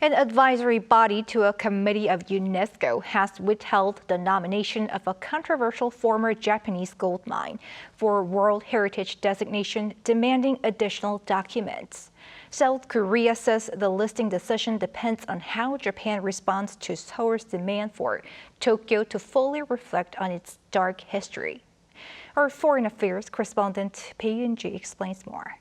An advisory body to a committee of UNESCO has withheld the nomination of a controversial former Japanese gold mine for World Heritage designation, demanding additional documents. South Korea says the listing decision depends on how Japan responds to Seoul's demand for Tokyo to fully reflect on its dark history. Our foreign affairs correspondent Bae Eun-ji explains more.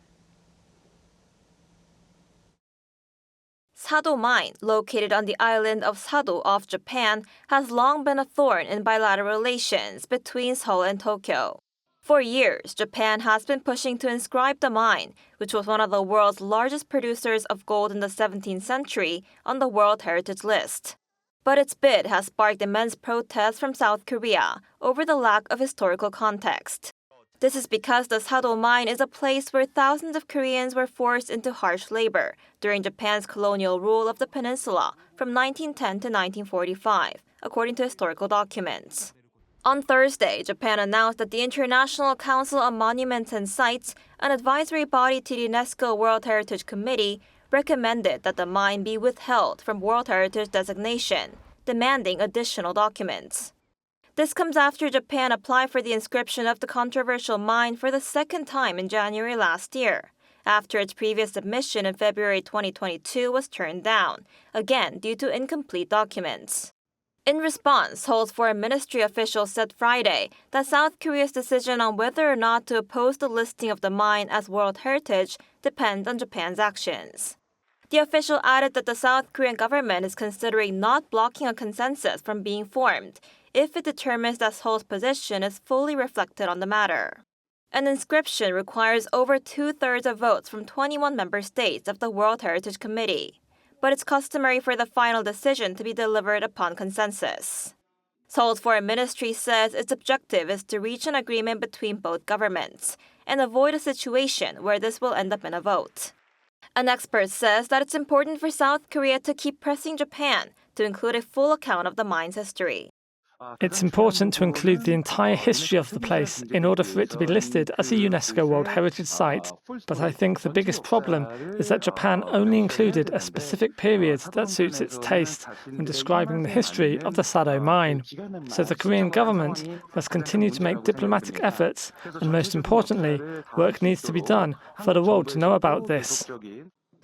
Sado Mine, located on the island of Sado off Japan, has long been a thorn in bilateral relations between Seoul and Tokyo. For years, Japan has been pushing to inscribe the mine, which was one of the world's largest producers of gold in the 17th century, on the World Heritage List. But its bid has sparked immense protests from South Korea over the lack of historical context. This is because the Sado Mine is a place where thousands of Koreans were forced into harsh labor during Japan's colonial rule of the peninsula from 1910 to 1945, according to historical documents. On Thursday, Japan announced that the International Council on Monuments and Sites, an advisory body to the UNESCO World Heritage Committee, recommended that the mine be withheld from World Heritage designation, demanding additional documents. This comes after Japan applied for the inscription of the controversial mine for the second time in January last year, after its previous submission in February 2022 was turned down, again due to incomplete documents. In response, Seoul's foreign ministry officials said Friday that South Korea's decision on whether or not to oppose the listing of the mine as World Heritage depends on Japan's actions. The official added that the South Korean government is considering not blocking a consensus from being formed if it determines that Seoul's position is fully reflected on the matter. An inscription requires over 2/3 of votes from 21 member states of the World Heritage Committee, but it's customary for the final decision to be delivered upon consensus. Seoul's foreign ministry says its objective is to reach an agreement between both governments and avoid a situation where this will end up in a vote. An expert says that it's important for South Korea to keep pressing Japan to include a full account of the mine's history. It's important to include the entire history of the place in order for it to be listed as a UNESCO World Heritage Site. But I think the biggest problem is that Japan only included a specific period that suits its taste when describing the history of the Sado Mine. So the Korean government must continue to make diplomatic efforts, and most importantly, work needs to be done for the world to know about this.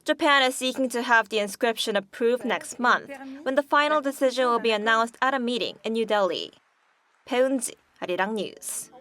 Japan is seeking to have the inscription approved next month, when the final decision will be announced at a meeting in New Delhi. Bae Eun-ji, Arirang News.